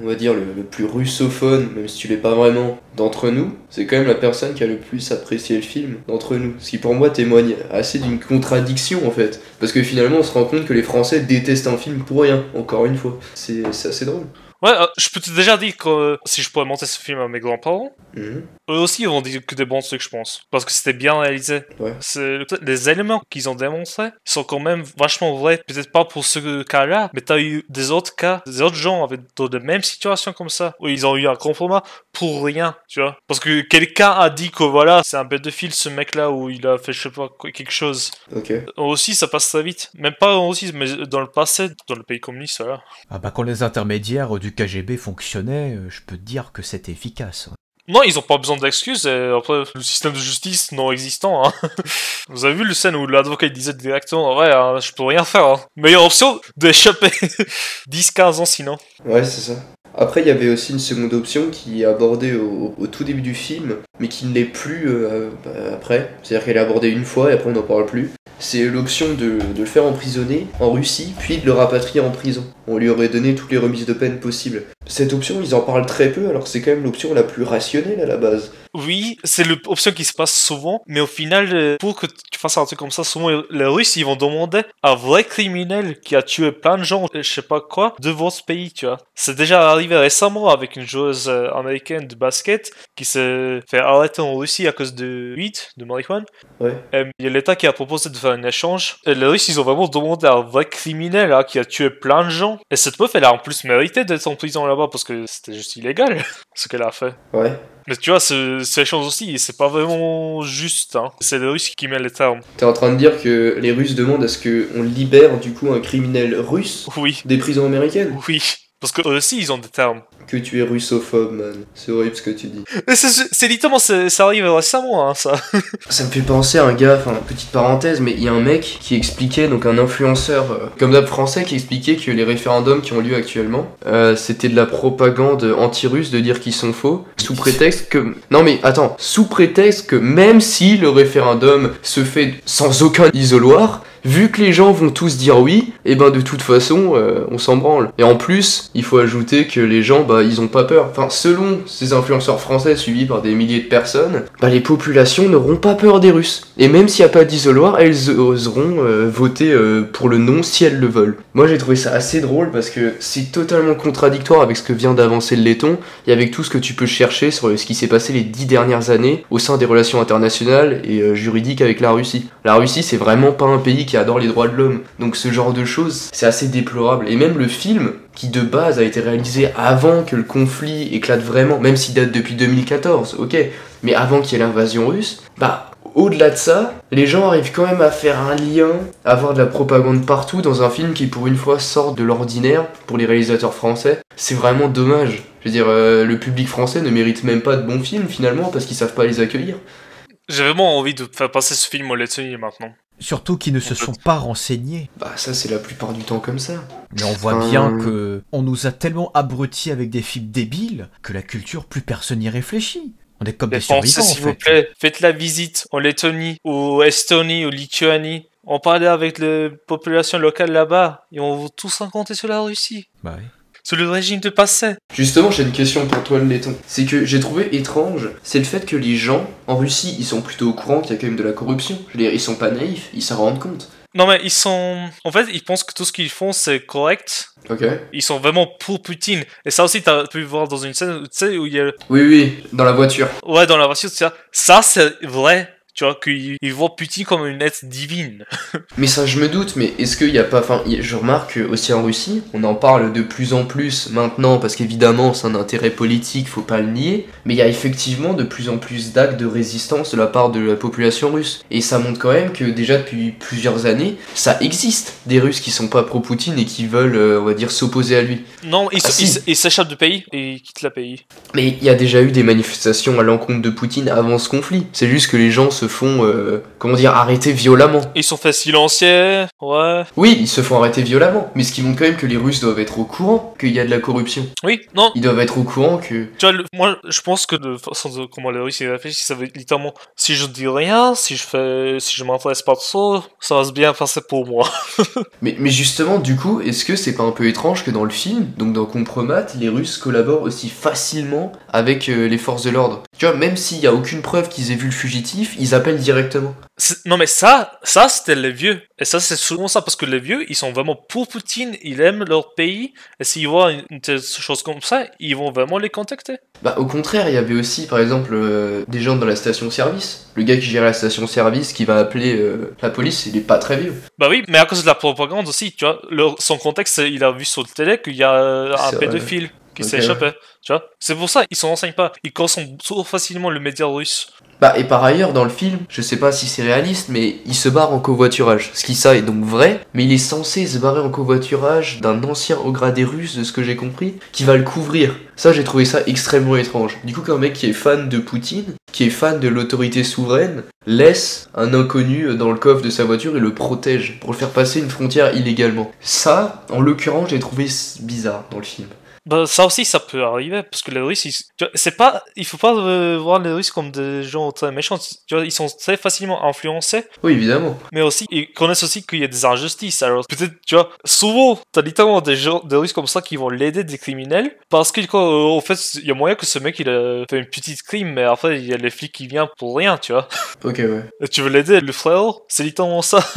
on va dire le plus russophone, même si tu l'es pas vraiment, d'entre nous, c'est quand même la personne qui a le plus apprécié le film d'entre nous. Ce qui pour moi témoigne assez d'une contradiction en fait. Parce que finalement on se rend compte que les Français détestent un film pour rien, encore une fois. C'est assez drôle. Ouais, je peux te déjà dire que si je pourrais monter ce film à mes grands-parents, Mhm. eux aussi ils vont dire que des bons trucs, je pense. Parce que c'était bien réalisé. Ouais. Peut-être les éléments qu'ils ont démontrés sont quand même vachement vrais. Peut-être pas pour ce cas-là, mais t'as eu des autres cas, des autres gens avec dans de mêmes situations comme ça, où ils ont eu un compromis pour rien, tu vois. Parce que quelqu'un a dit que voilà, c'est un pédophile ce mec-là, où il a fait je sais pas quelque chose. Ok. Aussi, ça passe très vite. Même pas en Russie, mais dans le passé, dans le pays communiste, voilà. Ah bah quand les intermédiaires du KGB fonctionnaient, je peux te dire que c'était efficace. Non, ils ont pas besoin d'excuses, et après, le système de justice non existant, hein. Vous avez vu le scène où l'avocat il disait directement, ouais, je peux rien faire, hein. Meilleure option d'échapper 10-15 ans sinon. Ouais, c'est ça. Après, il y avait aussi une seconde option qui est abordée au tout début du film, mais qui ne l'est plus après. C'est-à-dire qu'elle est abordée une fois et après on n'en parle plus. C'est l'option de le faire emprisonner en Russie, puis de le rapatrier en prison. On lui aurait donné toutes les remises de peine possibles. Cette option, ils en parlent très peu, alors c'est quand même l'option la plus rationnelle à la base. Oui, c'est l'option qui se passe souvent, mais au final, pour que tu fasses un truc comme ça, souvent les Russes ils vont demander à un vrai criminel qui a tué plein de gens, je sais pas quoi, de votre pays, tu vois. C'est déjà arrivé récemment avec une joueuse américaine de basket qui s'est fait arrêter en Russie à cause de weed, de marijuana. Ouais. Il y a l'État qui a proposé de faire un échange. Et les Russes ils ont vraiment demandé à un vrai criminel là, qui a tué plein de gens. Et cette meuf elle a en plus mérité d'être en prison là-bas parce que c'était juste illégal ce qu'elle a fait. Ouais. Mais tu vois, ces choses aussi, c'est pas vraiment juste, hein. C'est les Russes qui mettent les termes. T'es en train de dire que les Russes demandent à ce qu'on libère du coup un criminel russe Oui, des prisons américaines? oui. Parce qu'eux aussi, ils ont des termes. Que tu es russophobe, man. C'est horrible ce que tu dis. Et c'est littéralement, ça arrive récemment, hein, ça. Ça me fait penser à un gars, enfin, petite parenthèse, mais il y a un mec qui expliquait, donc un influenceur, comme d'hab français, qui expliquait que les référendums qui ont lieu actuellement, c'était de la propagande anti-russe de dire qu'ils sont faux, sous prétexte que... Non mais attends, sous prétexte que même si le référendum se fait sans aucun isoloir, vu que les gens vont tous dire oui, et ben de toute façon, on s'en branle. Et en plus, il faut ajouter que les gens, bah, ils ont pas peur. Enfin, selon ces influenceurs français suivis par des milliers de personnes, bah, les populations n'auront pas peur des Russes. Et même s'il n'y a pas d'isoloir, elles oseront voter pour le non si elles le veulent. Moi, j'ai trouvé ça assez drôle parce que c'est totalement contradictoire avec ce que vient d'avancer le laiton et avec tout ce que tu peux chercher sur ce qui s'est passé les 10 dernières années au sein des relations internationales et juridiques avec la Russie. La Russie, c'est vraiment pas un pays qui adore les droits de l'homme. Donc ce genre de choses, c'est assez déplorable. Et même le film, qui de base a été réalisé avant que le conflit éclate vraiment, même s'il date depuis 2014, ok, mais avant qu'il y ait l'invasion russe, bah au-delà de ça, les gens arrivent quand même à faire un lien, à avoir de la propagande partout dans un film qui pour une fois sort de l'ordinaire pour les réalisateurs français. C'est vraiment dommage. Je veux dire, le public français ne mérite même pas de bons films finalement parce qu'ils savent pas les accueillir. J'ai vraiment envie de faire passer ce film au Lettonie maintenant. Surtout qu'ils ne se sont pas renseignés. Bah ça c'est la plupart du temps comme ça. Mais on voit bien que on nous a tellement abrutis avec des films débiles que la culture, plus personne n'y réfléchit. On est comme des survivants, s'il vous plaît, faites la visite en Lettonie, ou Estonie, ou Lituanie. On parlait avec la population locale là-bas, et on va tous raconter sur la Russie. Bah oui. Sur le régime de passé. Justement, j'ai une question pour toi, le laiton. C'est que j'ai trouvé étrange, c'est le fait que les gens, en Russie, ils sont plutôt au courant qu'il y a quand même de la corruption. Je veux dire, ils sont pas naïfs, ils s'en rendent compte. Non mais ils sont... En fait, ils pensent que tout ce qu'ils font, c'est correct. Ok. Ils sont vraiment pour Poutine. Et ça aussi, t'as pu voir dans une scène, tu sais, où il y a... Oui, dans la voiture. Ouais, dans la voiture, ça c'est vrai. Tu vois, qu'ils voient Poutine comme une être divine. Mais ça, je me doute, mais est-ce qu'il y a pas... Enfin, je remarque aussi en Russie, on en parle de plus en plus maintenant, parce qu'évidemment, c'est un intérêt politique, faut pas le nier, mais il y a effectivement de plus en plus d'actes de résistance de la part de la population russe. Et ça montre quand même que déjà depuis plusieurs années, ça existe des Russes qui sont pas pro-Poutine et qui veulent, on va dire, s'opposer à lui. Non, ils s'échappent du pays et ils quittent le pays. Mais il y a déjà eu des manifestations à l'encontre de Poutine avant ce conflit. C'est juste que les gens se font, arrêter violemment. Ils sont fait silencier, ouais. Oui, ils se font arrêter violemment, mais ce qui montre quand même que les Russes doivent être au courant qu'il y a de la corruption. Oui, non. Ils doivent être au courant que... Tu vois, moi, je pense que de façon de comment les Russes y réfléchissent, ça veut littéralement, si je dis rien, si je m'intéresse pas trop, ça va se bien passer pour moi. mais justement, du coup, est-ce que c'est pas un peu étrange que dans le film, donc dans Compromat, les Russes collaborent aussi facilement avec les forces de l'ordre? Tu vois, même s'il y a aucune preuve qu'ils aient vu le fugitif, ils appellent directement. Non mais ça c'était les vieux. Et ça c'est souvent ça, parce que les vieux, ils sont vraiment pour Poutine, ils aiment leur pays, et s'ils voient une telle chose comme ça, ils vont vraiment les contacter. Bah au contraire, il y avait aussi par exemple des gens dans la station-service. Le gars qui gère la station-service qui va appeler la police, il est pas très vieux. Bah oui, mais à cause de la propagande aussi, tu vois, son contexte, il a vu sur le télé qu'il y a un pédophile qui s'est échappé, tu vois. C'est pour ça, ils s'en renseignent pas, ils consomment trop facilement le média russe. Bah et par ailleurs dans le film, je sais pas si c'est réaliste, mais il se barre en covoiturage. Ce qui ça est donc vrai, mais il est censé se barrer en covoiturage d'un ancien haut gradé russe, de ce que j'ai compris, qui va le couvrir. Ça j'ai trouvé ça extrêmement étrange. Du coup qu'un mec qui est fan de Poutine, qui est fan de l'autorité souveraine, laisse un inconnu dans le coffre de sa voiture et le protège pour le faire passer une frontière illégalement. Ça, en l'occurrence, j'ai trouvé bizarre dans le film. Bah, ça aussi, ça peut arriver, parce que les Russes, il faut pas voir les Russes comme des gens très méchants, tu vois, ils sont très facilement influencés. Oui, évidemment. Mais aussi, ils connaissent aussi qu'il y a des injustices, alors peut-être, tu vois, souvent, t'as littéralement des Russes comme ça qui vont l'aider, des criminels, parce que, en fait, il y a moyen que ce mec, il a fait une petite crime, mais après, il y a les flics qui viennent pour rien, tu vois. Ok, ouais. Et tu veux l'aider, le frère, c'est littéralement ça.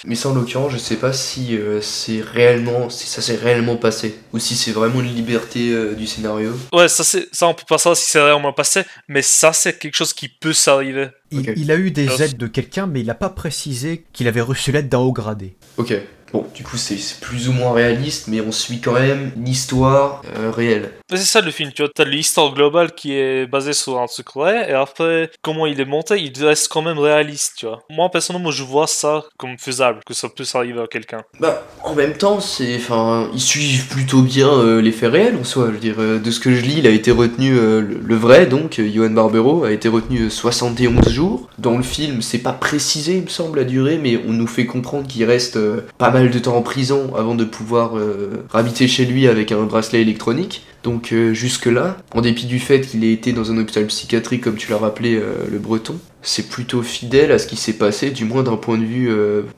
Mais ça, en l'occurrence, je sais pas si ça s'est réellement passé, ou si c'est vraiment une liberté du scénario. Ouais, ça on peut pas savoir si c'est réellement passé, mais ça c'est quelque chose qui peut s'arriver. Il a eu des aides de quelqu'un, mais il a pas précisé qu'il avait reçu l'aide d'un haut gradé. Ok. Bon, du coup, c'est plus ou moins réaliste, mais on suit quand même l'histoire réelle. C'est ça le film, tu vois, t'as l'histoire globale qui est basée sur un truc vrai, et après, comment il est monté, il reste quand même réaliste, tu vois. Moi, personnellement, je vois ça comme faisable, que ça peut s'arriver à quelqu'un. Bah, en même temps, ils suivent plutôt bien les faits réels, en soi. Je veux dire, de ce que je lis, il a été retenu, le vrai, donc, Johan Barbero, a été retenu 71 jours. Dans le film, c'est pas précisé, il me semble, la durée, mais on nous fait comprendre qu'il reste pas mal de temps en prison avant de pouvoir habiter chez lui avec un bracelet électronique. Donc jusque-là, en dépit du fait qu'il ait été dans un hôpital psychiatrique, comme tu l'as rappelé, le Breton, c'est plutôt fidèle à ce qui s'est passé, du moins d'un point de vue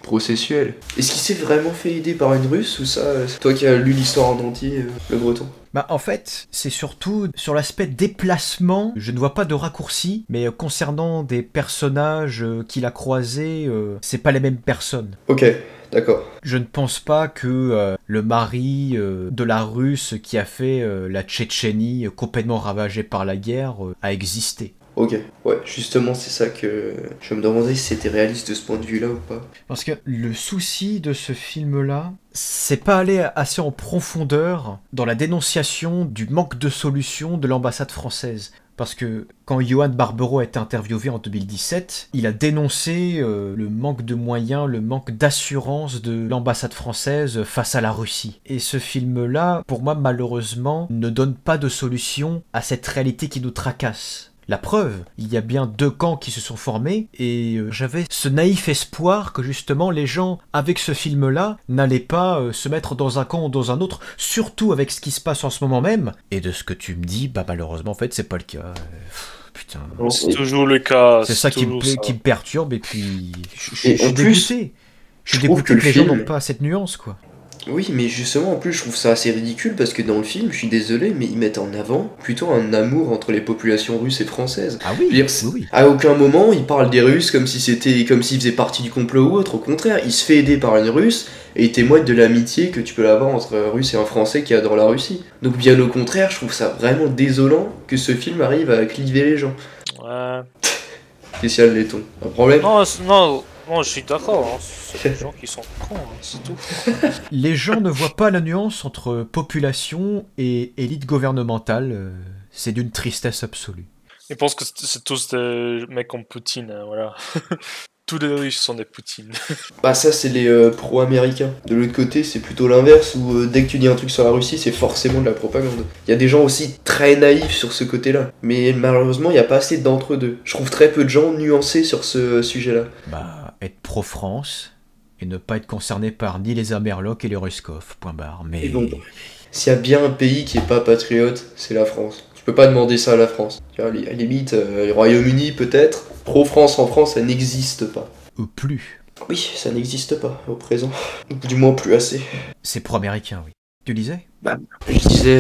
processuel. Est-ce qu'il s'est vraiment fait aider par une Russe, ou ça, c'est toi qui as lu l'histoire en entier, le Breton? Bah en fait, c'est surtout sur l'aspect déplacement, je ne vois pas de raccourci, mais concernant des personnages qu'il a croisés, c'est pas les mêmes personnes. Ok. D'accord. Je ne pense pas que le mari de la Russe qui a fait la Tchétchénie complètement ravagée par la guerre a existé. Ok, ouais, justement c'est ça que je me demandais si c'était réaliste de ce point de vue-là ou pas. Parce que le souci de ce film-là, c'est pas aller assez en profondeur dans la dénonciation du manque de solution de l'ambassade française. Parce que quand Johan Barbero a été interviewé en 2017, il a dénoncé le manque de moyens, le manque d'assurance de l'ambassade française face à la Russie. Et ce film-là, pour moi, malheureusement, ne donne pas de solution à cette réalité qui nous tracasse. La preuve, il y a bien 2 camps qui se sont formés, et j'avais ce naïf espoir que justement les gens, avec ce film-là, n'allaient pas se mettre dans un camp ou dans un autre, surtout avec ce qui se passe en ce moment même. Et de ce que tu me dis, bah malheureusement, en fait, c'est pas le cas. Putain. C'est toujours le cas. C'est ça qui me perturbe, et puis je suis en plus, dégoûté. Je suis je trouve dégoûté que que le les gens film- n'ont pas cette nuance, quoi. Oui, mais justement, en plus, je trouve ça assez ridicule parce que dans le film, je suis désolé, mais ils mettent en avant plutôt un amour entre les populations russes et françaises. Ah Je veux oui, dire, oui. à aucun moment, ils parlent des Russes comme s'ils faisaient partie du complot ou autre. Au contraire, il se fait aider par une Russe et il témoigne de l'amitié que tu peux avoir entre un Russe et un Français qui adore la Russie. Donc bien au contraire, je trouve ça vraiment désolant que ce film arrive à cliver les gens. Ouais. Spécial laiton. Un problème? Non, je suis d'accord. Hein. C'est des gens qui sont cons, hein, c'est tout. Les gens ne voient pas la nuance entre population et élite gouvernementale. C'est d'une tristesse absolue. Ils pensent que c'est tous des mecs comme Poutine, hein, voilà. Tous les Russes sont des Poutines. Bah ça c'est les pro-américains. De l'autre côté c'est plutôt l'inverse où dès que tu dis un truc sur la Russie c'est forcément de la propagande. Il y a des gens aussi très naïfs sur ce côté-là. Mais malheureusement il n'y a pas assez d'entre-deux. Je trouve très peu de gens nuancés sur ce sujet-là. Bah, être pro-France et ne pas être concerné par ni les Amerlocs et les Ruskov, point barre. Mais Et bon, s'il y a bien un pays qui est pas patriote, c'est la France. Tu peux pas demander ça à la France. Tu vois, à la limite, le Royaume-Uni peut-être. Pro-France en France, ça n'existe pas. Plus. Oui, ça n'existe pas au présent. Du moins plus assez. C'est pro-américain, oui. Tu disais? Je disais,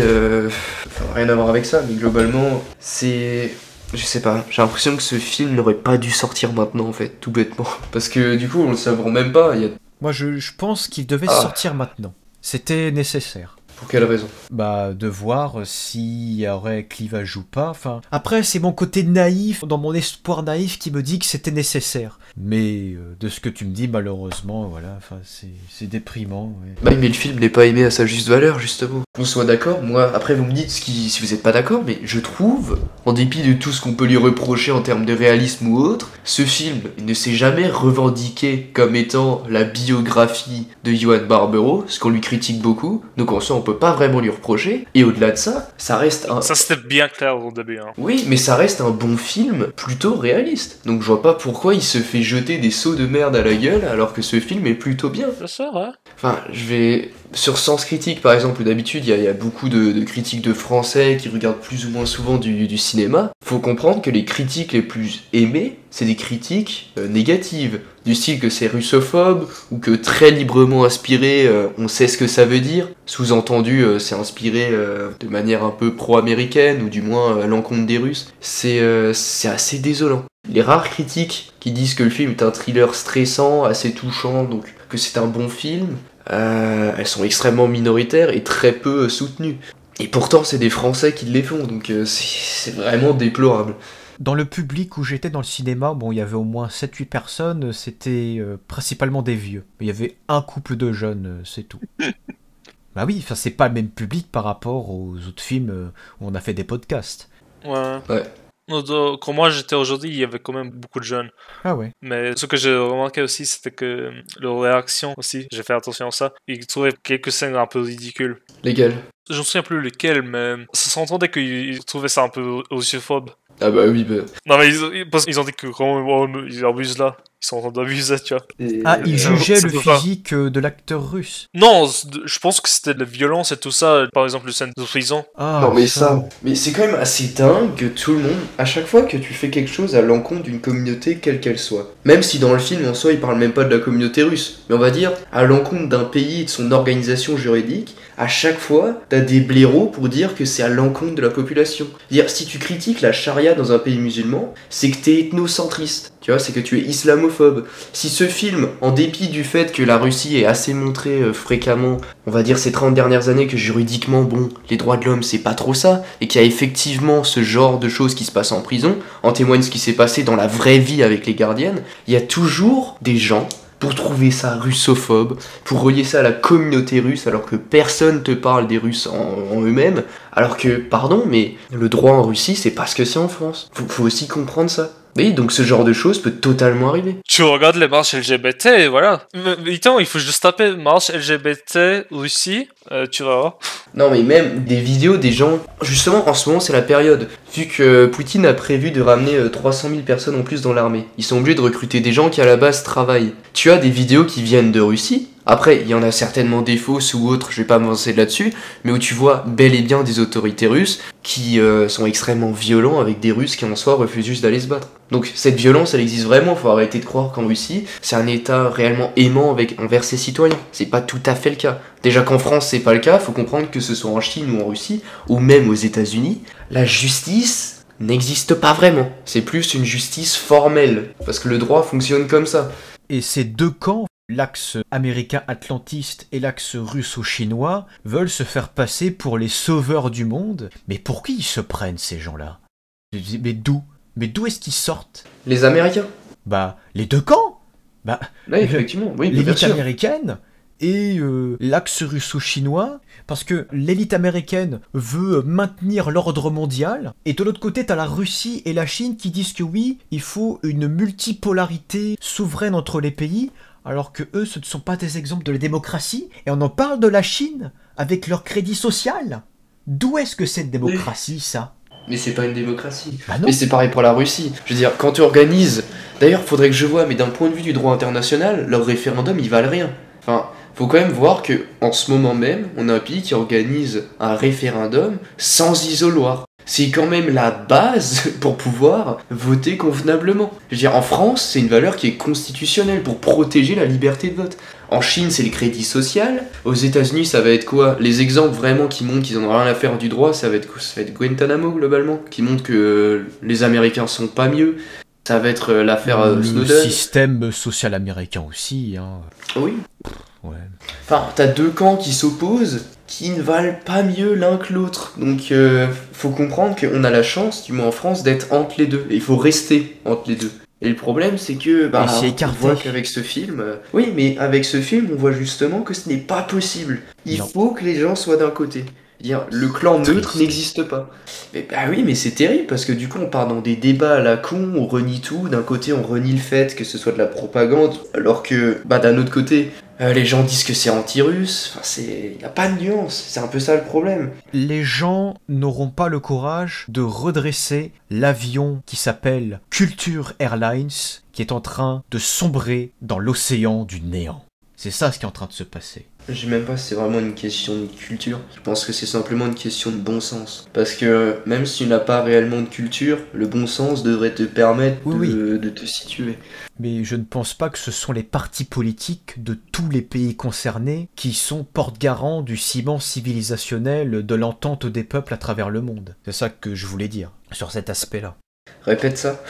rien à voir avec ça, mais globalement, c'est... Je sais pas, j'ai l'impression que ce film n'aurait pas dû sortir maintenant en fait, tout bêtement. Parce que du coup, on le savoure même pas, il y a... Moi, je pense qu'il devait Ah. sortir maintenant. C'était nécessaire. Pour quelle raison? Bah, de voir s'il y aurait clivage ou pas. Enfin, après, c'est mon côté naïf, dans mon espoir naïf, qui me dit que c'était nécessaire. Mais de ce que tu me dis, malheureusement, voilà, enfin, c'est déprimant. Ouais. Bah mais le film n'est pas aimé à sa juste valeur, justement. Qu'on soit d'accord, moi, après vous me dites si vous êtes pas d'accord, mais je trouve, en dépit de tout ce qu'on peut lui reprocher en termes de réalisme ou autre, ce film ne s'est jamais revendiqué comme étant la biographie de Johan Barbero, ce qu'on lui critique beaucoup, donc en soi on peut pas vraiment lui reprocher, et au-delà de ça, ça reste un... Ça, c'était bien clair au début. Hein. Oui, mais ça reste un bon film plutôt réaliste. Donc je vois pas pourquoi il se fait jeter des seaux de merde à la gueule alors que ce film est plutôt bien. C'est ça, ouais. Enfin, je vais... Sur Sens Critique, par exemple, où d'habitude, il y a beaucoup de critiques de français qui regardent plus ou moins souvent du cinéma. Faut comprendre que les critiques les plus aimées, c'est des critiques négatives. Du style que c'est russophobe, ou que très librement inspiré, on sait ce que ça veut dire. Sous-entendu, c'est inspiré de manière un peu pro-américaine, ou du moins à l'encontre des Russes. C'est assez désolant. Les rares critiques qui disent que le film est un thriller stressant, assez touchant, donc que c'est un bon film, elles sont extrêmement minoritaires et très peu soutenues. Et pourtant, c'est des Français qui les font, donc c'est vraiment déplorable. Dans le public où j'étais dans le cinéma, bon, il y avait au moins 7-8 personnes, c'était principalement des vieux. Il y avait un couple de jeunes, c'est tout. Bah oui, enfin, c'est pas le même public par rapport aux autres films où on a fait des podcasts. Ouais. Ouais. Quand moi j'étais aujourd'hui, il y avait quand même beaucoup de jeunes. Ah ouais. Mais ce que j'ai remarqué aussi, c'était que leur réaction aussi, j'ai fait attention à ça, ils trouvaient quelques scènes un peu ridicules. Légal. Je ne souviens plus lesquelles, mais ça s'entendait qu'ils trouvaient ça un peu russophobe. Ah bah oui, bah... Non mais parce qu'ils ont dit que quand ils abusent là, ils sont en train d'abuser, tu vois. Ah, ils jugeaient c'est le pour ça. physique de l'acteur russe. Non, je pense que c'était de la violence et tout ça, par exemple le scène de prison. Ah, Non mais ça, mais c'est quand même assez dingue que tout le monde, à chaque fois que tu fais quelque chose à l'encontre d'une communauté quelle qu'elle soit, même si dans le film en soi il parle même pas de la communauté russe, mais on va dire à l'encontre d'un pays et de son organisation juridique, à chaque fois t'as des blaireaux pour dire que c'est à l'encontre de la population. Dire si tu critiques la charia dans un pays musulman, c'est que t'es ethnocentriste, tu vois, c'est que tu es islamophobe. Si ce film, en dépit du fait que la Russie est assez montrée fréquemment, on va dire ces 30 dernières années que juridiquement, bon, les droits de l'homme c'est pas trop ça, et qu'il y a effectivement ce genre de choses qui se passent en prison, en témoigne ce qui s'est passé dans la vraie vie avec les gardiennes, il y a toujours des gens pour trouver ça russophobe, pour relier ça à la communauté russe alors que personne te parle des Russes en eux-mêmes, alors que, pardon, mais le droit en Russie, c'est pas ce que c'est en France. Faut aussi comprendre ça. Oui, donc ce genre de choses peut totalement arriver. Tu regardes les marches LGBT et voilà. Mais attends, il faut juste taper marche LGBT Russie, tu vas voir. Non mais même des vidéos des gens, justement en ce moment c'est la période, vu que Poutine a prévu de ramener 300 000 personnes en plus dans l'armée, ils sont obligés de recruter des gens qui à la base travaillent. Tu as des vidéos qui viennent de Russie, après il y en a certainement des fausses ou autres, je vais pas m'avancer là-dessus, mais où tu vois bel et bien des autorités russes qui sont extrêmement violents avec des Russes qui en soi refusent juste d'aller se battre. Donc cette violence elle existe vraiment, faut arrêter de croire qu'en Russie c'est un état réellement aimant envers ses citoyens, c'est pas tout à fait le cas. Déjà qu'en France c'est pas le cas, faut comprendre que ce soit en Chine ou en Russie, ou même aux États-Unis, la justice n'existe pas vraiment. C'est plus une justice formelle, parce que le droit fonctionne comme ça. Et ces deux camps, l'axe américain-atlantiste et l'axe russo-chinois, veulent se faire passer pour les sauveurs du monde. Mais pour qui ils se prennent ces gens-là? Mais d'où? Mais d'où est-ce qu'ils sortent? Les Américains. Bah, les deux camps. Bah, Oui, effectivement, oui, bien l'élite sûr. américaine et l'axe russo-chinois, parce que l'élite américaine veut maintenir l'ordre mondial, et de l'autre côté, t'as la Russie et la Chine qui disent que oui, il faut une multipolarité souveraine entre les pays, alors que eux, ce ne sont pas des exemples de la démocratie, et on en parle de la Chine avec leur crédit social. D'où est-ce que cette démocratie, ça? Mais c'est pas une démocratie. Bah non. Et c'est pareil pour la Russie. Je veux dire, quand tu organises... D'ailleurs, faudrait que je vois, mais d'un point de vue du droit international, leurs référendums, ils valent rien. Enfin, faut quand même voir que en ce moment même, on a un pays qui organise un référendum sans isoloir. C'est quand même la base pour pouvoir voter convenablement. Je veux dire, en France, c'est une valeur qui est constitutionnelle pour protéger la liberté de vote. En Chine, c'est le crédit social. Aux États-Unis, ça va être quoi? Les exemples vraiment qui montrent qu'ils en ont rien à faire du droit, ça va être Guantanamo globalement, qui montre que les Américains sont pas mieux. Ça va être l'affaire Le Snowden. système social américain aussi, hein. Oui. Ouais. Enfin, t'as deux camps qui s'opposent, qui ne valent pas mieux l'un que l'autre. Donc, faut comprendre qu'on a la chance, du moins en France, d'être entre les deux. Et il faut rester entre les deux. Et le problème, c'est que, Et c'est on écarté. voit qu'avec ce film... oui, mais avec ce film, on voit justement que ce n'est pas possible. Il Non. faut que les gens soient d'un côté. Dire, le clan neutre Triste. n'existe pas. Mais bah oui, mais c'est terrible, parce que du coup, on part dans des débats à la con, on renie tout. D'un côté, on renie le fait que ce soit de la propagande, alors que, d'un autre côté... les gens disent que c'est anti-russe, enfin, y a pas de nuance, c'est un peu ça le problème. Les gens n'auront pas le courage de redresser l'avion qui s'appelle Culture Airlines, qui est en train de sombrer dans l'océan du néant. C'est ça ce qui est en train de se passer. Je sais même pas si c'est vraiment une question de culture, je pense que c'est simplement une question de bon sens. Parce que même si tu n'as pas réellement de culture, le bon sens devrait te permettre de te situer. Mais je ne pense pas que ce sont les partis politiques de tous les pays concernés qui sont porte-garant du ciment civilisationnel de l'entente des peuples à travers le monde. C'est ça que je voulais dire sur cet aspect-là. Répète ça.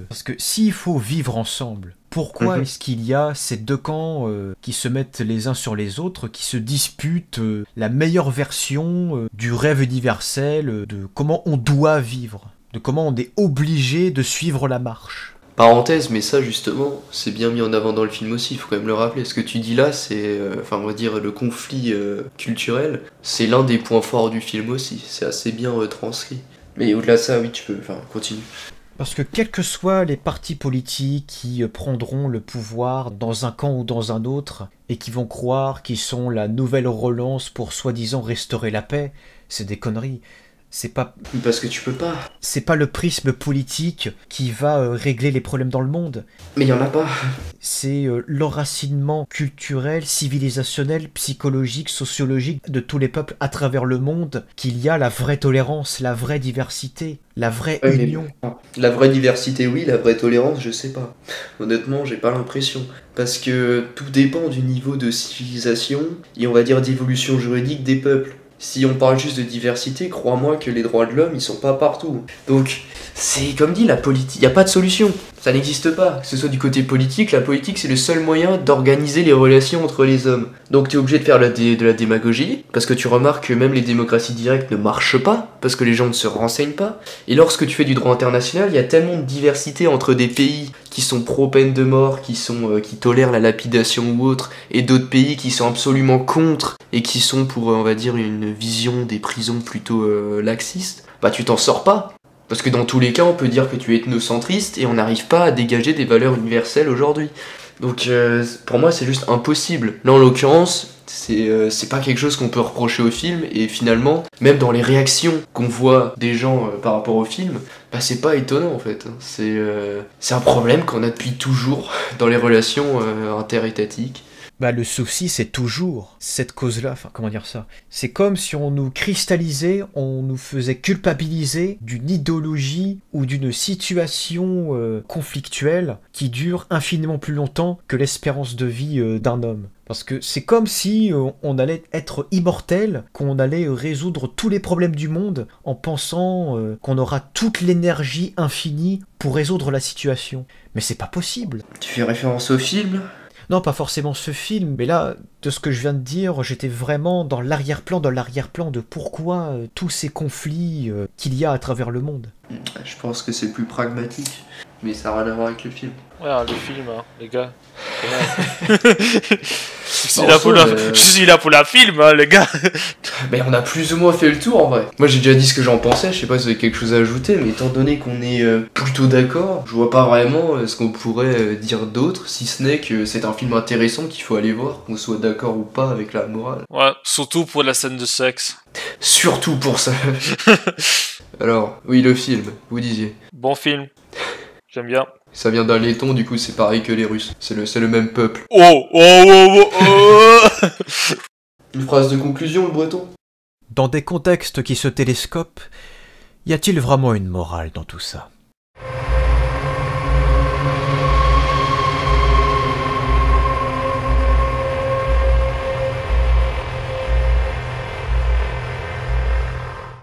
Parce que s'il faut vivre ensemble, pourquoi est-ce qu'il y a ces deux camps qui se mettent les uns sur les autres, qui se disputent la meilleure version du rêve universel, de comment on doit vivre, de comment on est obligé de suivre la marche? Parenthèse, mais ça justement, c'est bien mis en avant dans le film aussi, il faut quand même le rappeler. Ce que tu dis là, c'est, on va dire, le conflit culturel, c'est l'un des points forts du film aussi, c'est assez bien retranscrit. Mais au-delà de ça, oui, tu peux, continue. Parce que quels que soient les partis politiques qui prendront le pouvoir dans un camp ou dans un autre, et qui vont croire qu'ils sont la nouvelle relance pour soi-disant restaurer la paix, c'est des conneries. C'est pas le prisme politique qui va régler les problèmes dans le monde. Mais il y en a pas. C'est l'enracinement culturel, civilisationnel, psychologique, sociologique de tous les peuples à travers le monde qu'il y a la vraie tolérance, la vraie diversité, la vraie union. La vraie diversité, oui, la vraie tolérance, je sais pas. Honnêtement, j'ai pas l'impression. Parce que tout dépend du niveau de civilisation et on va dire d'évolution juridique des peuples. Si on parle juste de diversité, crois-moi que les droits de l'homme, ils sont pas partout. Donc, c'est comme dit, la politique, y a pas de solution. Ça n'existe pas. Que ce soit du côté politique, la politique c'est le seul moyen d'organiser les relations entre les hommes. Donc tu es obligé de faire de la démagogie, parce que tu remarques que même les démocraties directes ne marchent pas, parce que les gens ne se renseignent pas. Et lorsque tu fais du droit international, il y a tellement de diversité entre des pays qui sont pro-peine de mort, qui tolèrent la lapidation ou autre, et d'autres pays qui sont absolument contre, et qui sont pour, on va dire, une vision des prisons plutôt laxiste, bah tu t'en sors pas. Parce que dans tous les cas, on peut dire que tu es ethnocentriste et on n'arrive pas à dégager des valeurs universelles aujourd'hui. Donc pour moi, c'est juste impossible. Là, en l'occurrence, c'est pas quelque chose qu'on peut reprocher au film. Et finalement, même dans les réactions qu'on voit des gens par rapport au film, bah c'est pas étonnant en fait. C'est un problème qu'on a depuis toujours dans les relations interétatiques. Bah, le souci, c'est toujours cette cause-là, enfin, comment dire ça? C'est comme si on nous cristallisait, on nous faisait culpabiliser d'une idéologie ou d'une situation conflictuelle qui dure infiniment plus longtemps que l'espérance de vie d'un homme. Parce que c'est comme si on allait être immortel, qu'on allait résoudre tous les problèmes du monde en pensant qu'on aura toute l'énergie infinie pour résoudre la situation. Mais c'est pas possible. Tu fais référence au film ? Non, pas forcément ce film, mais là, de ce que je viens de dire, j'étais vraiment dans l'arrière-plan de pourquoi tous ces conflits qu'il y a à travers le monde. Je pense que c'est plus pragmatique, mais ça n'a rien à voir avec le film. Ouais, le film, hein, les gars. Je suis là pour la film, hein, les gars. Mais on a plus ou moins fait le tour en vrai. Moi j'ai déjà dit ce que j'en pensais, je sais pas si vous avez quelque chose à ajouter, mais étant donné qu'on est plutôt d'accord, je vois pas vraiment ce qu'on pourrait dire d'autre, si ce n'est que c'est un film intéressant qu'il faut aller voir, qu'on soit d'accord ou pas avec la morale. Ouais, surtout pour la scène de sexe. Surtout pour ça. Alors, oui, le film, vous disiez. Bon film. J'aime bien. Ça vient d'un laiton, du coup c'est pareil que les Russes. C'est le même peuple. Une phrase de conclusion, le breton ? Dans des contextes qui se télescopent, y a-t-il vraiment une morale dans tout ça ?